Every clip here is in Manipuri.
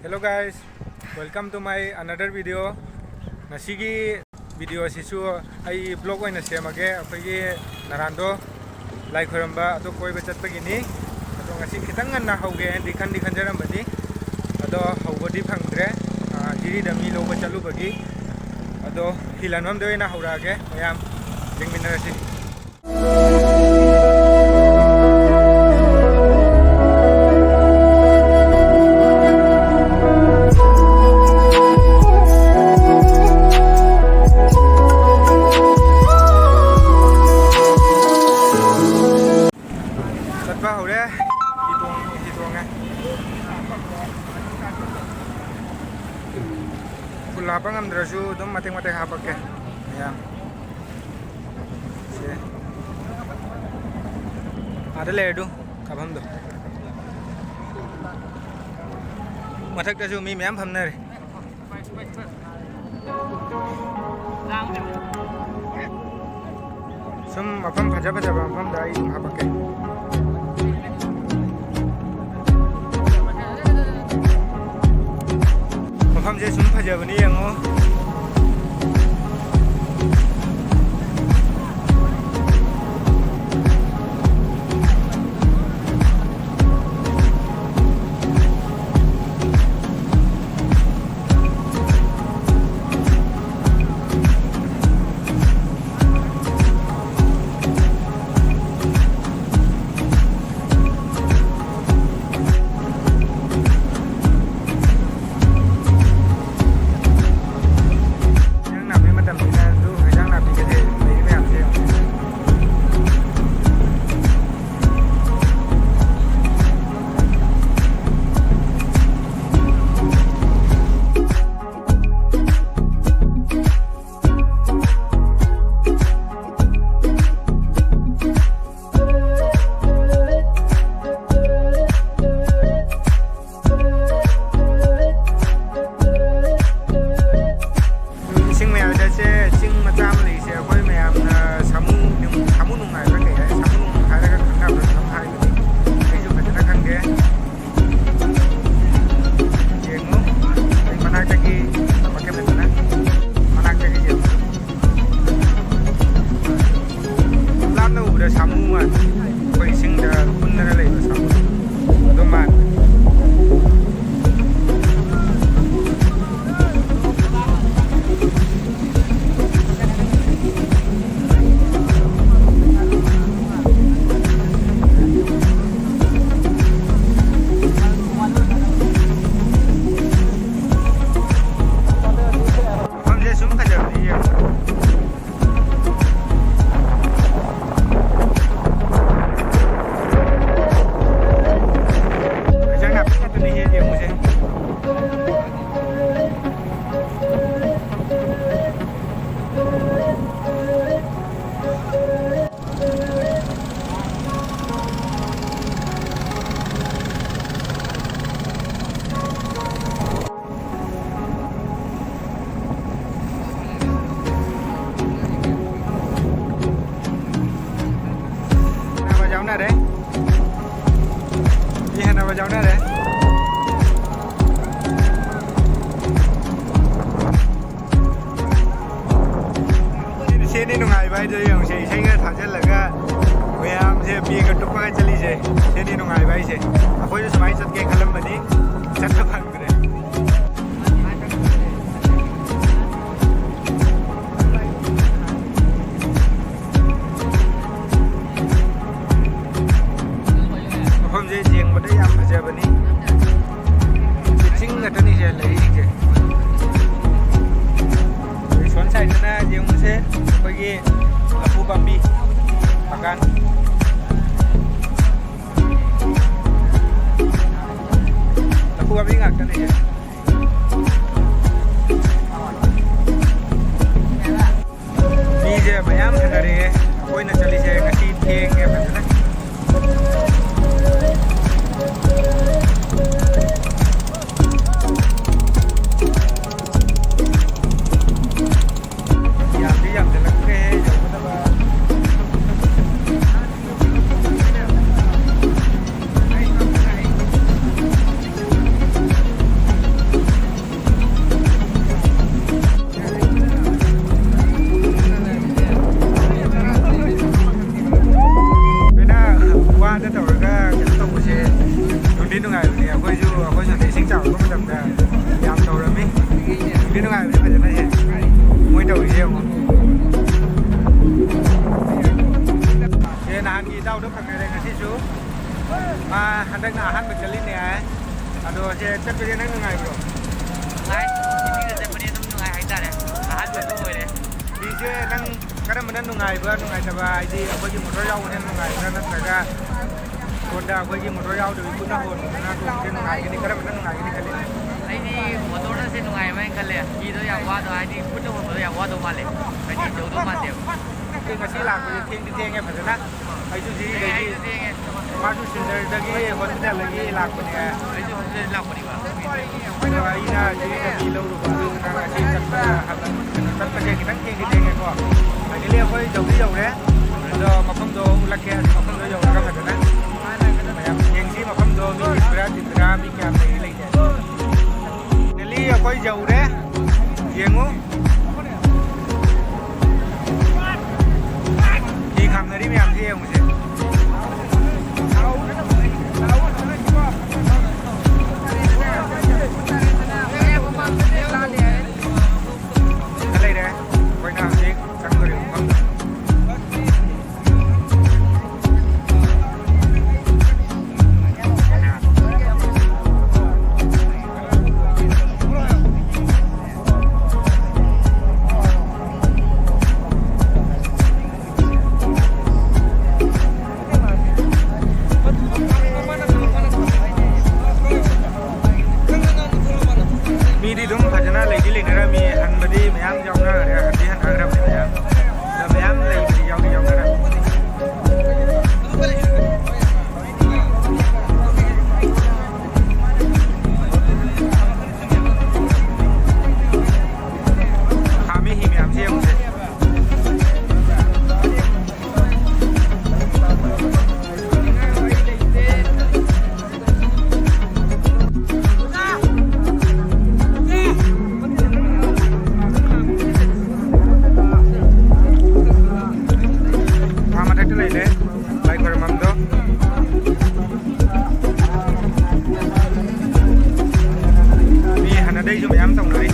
Hello guys, welcome to my another video. Nasigi video sisu ai vlog oina semage akhoi narando like khoramba ado koi bachat pagini ado ngasi khitang na hauge di khanjaram bani ado haubodi phangdre jiri dami lo bachalu bagi ado hilanwam doina haurage mayam jengminarasi Kulapa ngam drasu dum mate hapake ya se ada ledu kabam do mathak drasu mi myam phamna re sum mafam phaja mafam dai hapake mafamje sum phajabani yango bajaunya deh. Sini nungai bai je yang se isai ga thajal laga mayam se bi ga tukpa ga chali je sini nungai bai se akhoi jo samai chat ke khalam bani chat ka phang re phom je jeng bade yam bhaja bani ching ga tani je lai je son sai na jeng se pagi lapu bambi makan lapu bambi ngak kan ya ni je mayam thanare koi na chali je ngasi theng ge bana ꯃꯇꯝꯗ ꯌꯥꯝ ꯇꯧꯔꯝꯃꯤ ꯅꯨꯡꯗꯤ ꯅꯨꯡꯉꯥꯏꯕꯅꯤ ꯐꯖꯅ ꯍꯦ ꯃꯣꯏ ꯇꯧꯔꯤꯁꯦ ꯌꯦꯡꯉꯣ ꯅꯍꯥꯟꯒꯤ ꯏꯇꯥꯎꯗꯣ ꯐꯪꯅꯔꯦ ꯉꯁꯤꯁꯨ ꯃꯥ ꯍꯟꯗꯛꯅ ꯑꯍꯥꯟꯕ ꯆꯠꯂꯤꯅꯦ ꯍꯥꯏ ꯑꯗꯣ ꯁꯦ ꯆꯠꯄꯁꯦ ꯅꯪ ꯅꯨꯡꯉꯥꯏꯕ꯭ꯔꯣ? ꯅꯨꯡꯉꯥꯏ ꯏꯁꯤꯡꯗ ꯆꯠꯄꯗꯤ ꯑꯗꯨꯝ ꯅꯨꯡꯉꯥꯏ ꯍꯥꯏꯇꯥꯔꯦ ꯑꯍꯥꯟꯕꯁꯨ ꯑꯣꯏꯔꯦ ꯁꯤꯁꯦ ꯅꯪ ꯀꯔꯝꯕꯅ ꯅꯨꯡꯉꯥꯏꯕ ꯅꯨꯡꯉꯥꯏꯇꯕ ꯍꯥꯏꯗꯤ ꯑꯩꯈꯣꯏꯒꯤ ꯃꯣꯇꯣꯔ ꯌꯥꯎꯕꯅ ꯅꯨꯡꯉꯥꯏꯕ꯭ꯔꯥ ꯅꯠꯇ꯭ꯔꯒ ꯁꯣꯟꯗ ꯑꯩꯈꯣꯏꯒꯤ ꯃꯣꯇꯣꯔ ꯌꯥꯎꯗꯕꯤ ꯈꯨꯠꯅ ꯍꯣꯟꯕꯗꯨꯅ ꯇꯣꯡꯕꯁꯦ ꯅꯨꯡꯉꯥꯏꯒꯅꯤ ꯀꯔꯝꯕꯅ ꯅꯨꯡꯉꯥꯏꯒꯅꯤ ꯈꯜꯂꯤ? ꯑꯩꯗꯤ ꯃꯣꯇꯣꯔꯅꯁꯦ ꯅꯨꯡꯉꯥꯏꯕ ꯍꯥꯏꯅ ꯈꯜꯂꯦ ꯍꯤꯗꯣ ꯌꯥꯝ ꯋꯥꯗꯣ ꯍꯥꯏꯗꯤ ꯈꯨꯠꯅ ꯍꯣꯟꯕꯗꯣ ꯌꯥꯝ ꯋꯥꯗꯧ ꯃꯥꯜꯂꯦ ꯍꯥꯏꯗꯤ ꯌꯧꯗꯧ ꯃꯥꯟꯗꯦꯕ ꯑꯩꯈꯣꯏ ꯉꯁꯤ ꯂꯥꯛꯄꯁꯦ ꯊꯦꯡꯗꯤ ꯊꯦꯡꯉꯦ ꯐꯖꯅ ꯑꯩꯁꯨ ꯑꯩꯁꯨ ꯁꯤꯗꯒꯤ ꯊꯦꯡꯉꯦ ꯃꯥꯁꯨ ꯁꯤꯜꯗꯔꯗꯒꯤ ꯍꯣꯁꯄꯤꯇꯥꯜꯗꯒꯤ ꯂꯥꯛꯄꯅꯦ ꯑꯩꯁꯨ ꯍꯣꯁꯇꯦꯜ ꯂꯥꯛꯄꯅꯤꯕ ꯑꯗꯣ ꯑꯩꯅ ꯁꯤꯗ ꯃꯤ ꯂꯧꯔꯨꯕ ꯑꯗꯨꯗꯨꯅ ꯉꯁꯤ ꯆꯠꯄꯁꯦ ꯈꯤꯇꯪ ꯊꯦꯡꯉꯦꯀꯣ ꯐꯥꯏꯅꯦꯜꯂꯤ ꯑꯩꯈꯣꯏ ꯌꯧꯔꯦ ꯑꯗꯣ ꯃꯐꯝꯗꯣ ꯎꯠꯂꯛꯀꯦ ꯃꯐꯝꯗꯣ ꯌꯧꯔꯒ ꯐꯖꯅ ꯃꯌꯥꯝ ꯌꯦꯡꯁꯤ ꯃꯐꯝꯗꯣ ꯃꯤ ꯆꯤꯟꯕ꯭ꯔꯥ ꯃꯤ ꯀꯌꯥꯝ ꯂꯩꯒꯦ ꯐꯥꯏꯅꯦꯜꯂꯤ ꯑꯩꯈꯣꯏ ꯌꯧꯔꯦ ꯌꯦꯡꯉꯨ ꯍꯤ ꯈꯥꯝꯅꯔꯤ ꯃꯌꯥꯝꯁꯦ ꯌꯦꯡꯉꯨꯁꯦ ꯂꯩꯔꯦ ꯑꯩꯈꯣꯏꯅ ꯍꯧꯖꯤꯛ ꯆꯪꯗꯣꯔꯤꯕ ꯃꯐꯝꯗꯣ ꯃꯤꯗꯤ ꯑꯗꯨꯝ ꯐꯖꯅ ꯂꯩꯅꯔꯝꯃꯤ ꯍꯟꯕꯗꯤ ꯃꯌꯥꯝ ꯌꯥꯎꯅꯈ꯭ꯔꯦ ꯍꯟꯈ꯭ꯔꯕꯅꯤ ꯃꯌꯥꯝ ꯑꯗ ꯃꯌꯥꯝ ꯂꯩꯕꯗꯤ ꯌꯥꯎꯅꯔꯝꯃꯤ ꯈꯥꯝꯃꯤ ꯍꯤ ꯃꯌꯥꯝꯁꯦ ꯌꯦꯡꯉꯨꯁꯦ ꯃꯊꯛꯇ ꯂꯩꯔꯦ ꯂꯥꯏ ꯈꯣꯏꯔꯝꯐꯝꯗꯣ ꯃꯤ ꯍꯥꯟꯅꯗꯩꯁꯨ ꯃꯌꯥꯝ ꯇꯧꯅꯔꯤ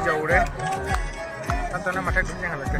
ꯌꯧꯔꯦ ꯇꯞꯅ ꯃꯊꯛ ꯑꯗꯨꯝ ꯌꯦꯡꯍꯜꯂꯛꯀꯦ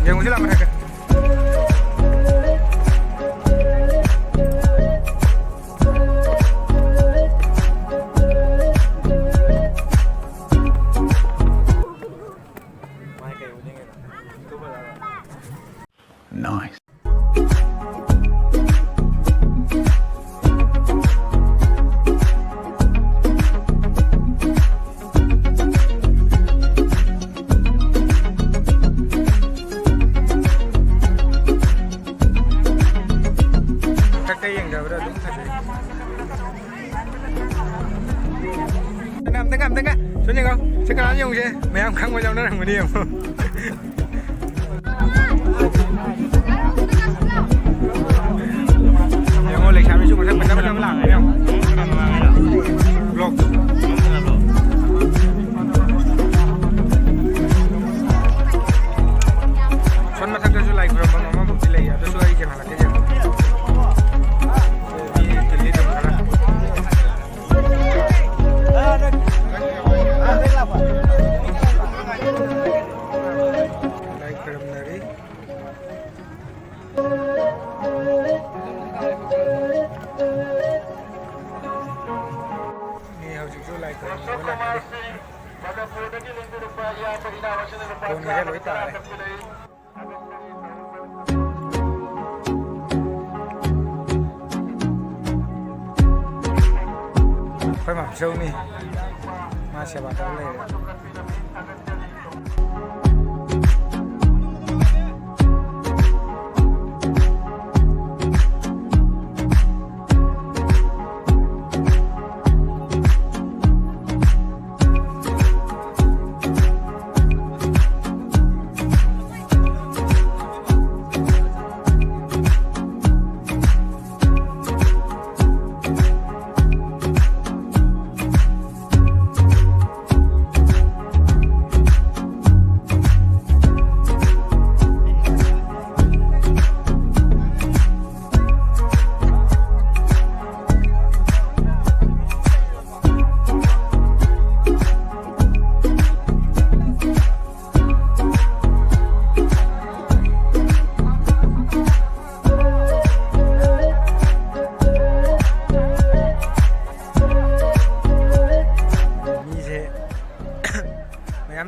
yengusih lah mereka. Nice. Tengah, sini kau. Sekarang yang sih, meyam kang macam mana ni em. โดนแค่ร้อยตายค่อยมาเช้านี่มาเสียบาทเลย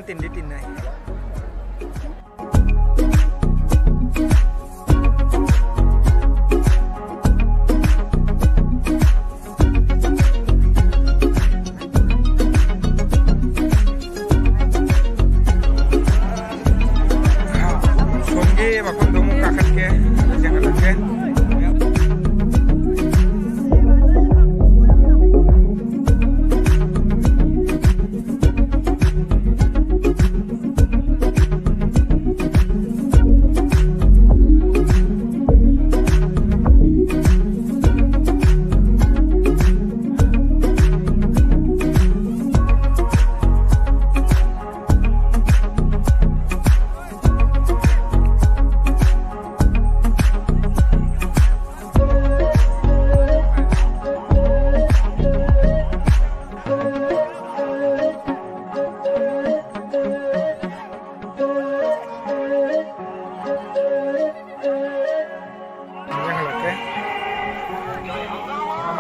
ตินดิตินเลยsongi bakon domu kakat ke jangan lagi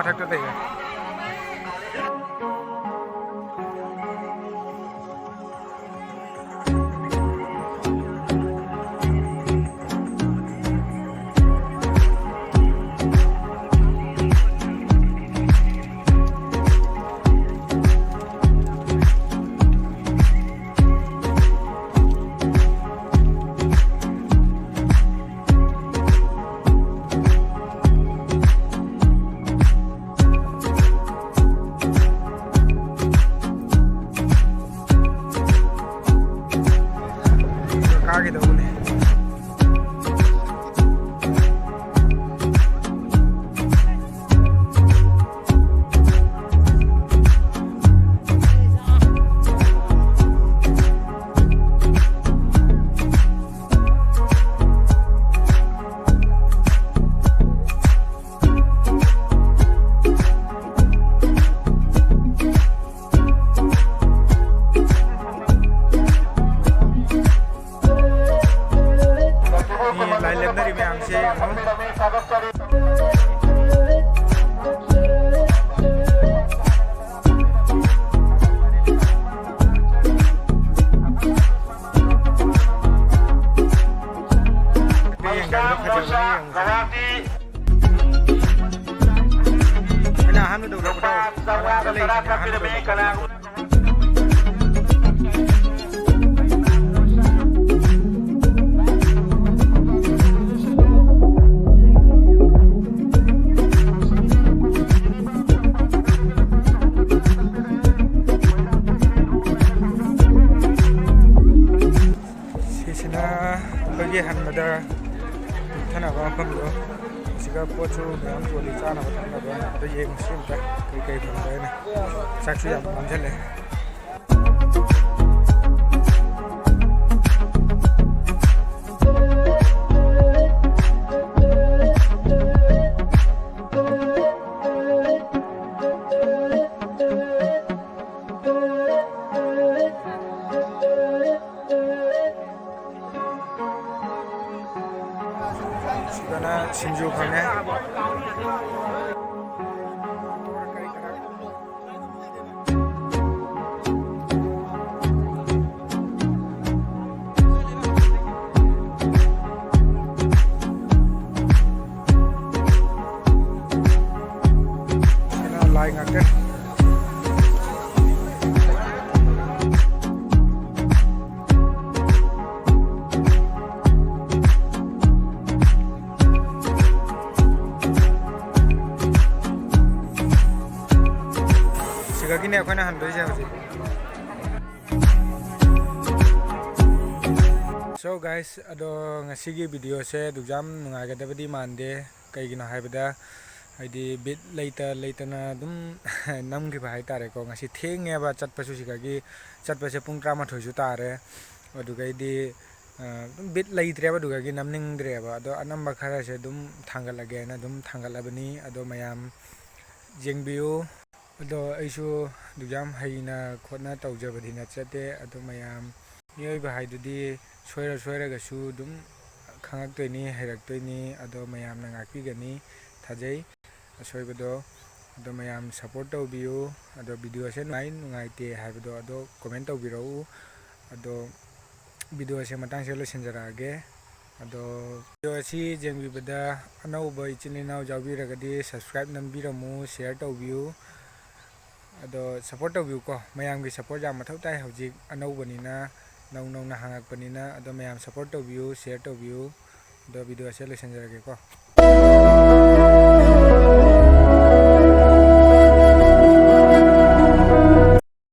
থাকতে থেকে आगे दो ने bagi hanmada thana ba pham lo siga pochu yam poli chana ba thana ba da ye muslim ta kai kai thang ba na saksu yam man chale sigana sinju khane ꯉꯥꯛꯇꯪ ꯁꯤꯒꯒꯤꯅꯦ ꯑꯩꯈꯣꯏꯅ ꯍꯟꯗꯣꯏꯁꯦ ꯍꯧꯖꯤꯛ ꯁꯣ ꯒꯥꯏꯁ ꯑꯗꯣ ꯉꯁꯤꯒꯤ ꯚꯤꯗꯤꯑꯣꯁꯦ ꯑꯗꯨꯛꯌꯥꯝ ꯅꯨꯡꯉꯥꯏꯒꯗꯕꯗꯤ ꯃꯥꯟꯗꯦ ꯀꯩꯒꯤꯅꯣ ꯍꯥꯏꯕꯗ ꯍꯥꯏꯗꯤ ꯕꯤꯠ ꯂꯩꯇꯅ ꯑꯗꯨꯝ ꯅꯝꯈꯤꯕ ꯍꯥꯏꯇꯥꯔꯦꯀꯣ ꯉꯁꯤ ꯊꯦꯡꯉꯦꯕ ꯆꯠꯄꯁꯨ ꯁꯤꯗꯒꯤ ꯆꯠꯄꯁꯦ ꯄꯨꯡ 13ꯁꯨ ꯇꯥꯔꯦ ꯑꯗꯨꯒꯩꯗꯤ ꯑꯗꯨꯝ ꯕꯤꯠ ꯂꯩꯇ꯭ꯔꯦꯕ ꯑꯗꯨꯒꯒꯤ ꯅꯝꯅꯤꯡꯗ꯭ꯔꯦꯕ ꯑꯗꯣ ꯑꯅꯝꯕ ꯈꯔꯁꯦ ꯑꯗꯨꯝ ꯊꯥꯡꯒꯠꯂꯒꯦꯅ ꯑꯗꯨꯝ ꯊꯥꯡꯒꯠꯂꯕꯅꯤ ꯑꯗꯣ ꯃꯌꯥꯝ ꯌꯦꯡꯕꯤꯌꯨ ꯑꯗꯣ ꯑꯩꯁꯨ ꯑꯗꯨꯛꯌꯥꯝ ꯍꯩꯅ ꯈꯣꯠꯅ ꯇꯧꯖꯕꯗꯤ ꯅꯠꯆꯗꯦ ꯑꯗꯣ ꯃꯌꯥꯝ ꯃꯤꯑꯣꯏꯕ ꯍꯥꯏꯗꯨꯗꯤ ꯁꯣꯏꯔꯒꯁꯨ ꯑꯗꯨꯝ ꯈꯪꯉꯛꯇꯣꯏꯅꯤ ꯍꯩꯔꯛꯇꯣꯏꯅꯤ ꯑꯗꯣ ꯃꯌꯥꯝꯅ ꯉꯥꯛꯄꯤꯒꯅꯤ ꯊꯥꯖꯩ ꯑꯁꯣꯏꯕꯗꯣ ꯑꯗꯣ ꯃꯌꯥꯝ ꯁꯞꯄꯣꯔꯠ ꯇꯧꯕꯤꯌꯨ ꯑꯗꯣ ꯚꯤꯗꯤꯑꯣꯁꯦ ꯅꯨꯡꯉꯥꯏꯇꯦ ꯍꯥꯏꯕꯗꯣ ꯑꯗꯣ ꯀꯣꯃꯦꯟ ꯇꯧꯕꯤꯔꯛꯎ ꯑꯗꯣ ꯚꯤꯗꯤꯑꯣꯁꯦ ꯃꯇꯥꯡꯁꯦ ꯂꯣꯏꯁꯤꯟꯖꯔꯛꯑꯒꯦ ꯑꯗꯣ ꯚꯤꯗꯤꯑꯣ ꯑꯁꯤ ꯌꯦꯡꯕꯤꯕꯗ ꯑꯅꯧꯕ ꯏꯆꯤꯟ ꯏꯅꯥꯎ ꯌꯥꯎꯕꯤꯔꯒꯗꯤ ꯁꯕꯁꯀ꯭ꯔꯥꯏꯕ ꯅꯝꯕꯤꯔꯝꯃꯨ ꯁꯤꯌꯔ ꯇꯧꯕꯤꯌꯨ ꯑꯗꯣ ꯁꯞꯄꯣꯔꯠ ꯇꯧꯕꯤꯌꯨꯀꯣ ꯃꯌꯥꯝꯒꯤ ꯁꯞꯄꯣꯔꯠ ꯌꯥꯝ ꯃꯊꯧ ꯇꯥꯏ ꯍꯧꯖꯤꯛ ꯑꯅꯧꯕꯅꯤꯅ ꯅꯧꯅ ꯍꯥꯡꯉꯛꯄꯅꯤꯅ ꯑꯗꯣ ꯃꯌꯥꯝ ꯁꯞꯄꯣꯔꯠ ꯇꯧꯕꯤꯌꯨ ꯁꯤꯌꯔ ꯇꯧꯕꯤꯌꯨ ꯑꯗꯣ ꯚꯤꯗꯤꯑꯣꯁꯦ ꯂꯣꯏꯁꯤꯟꯖꯔꯒꯦꯀꯣ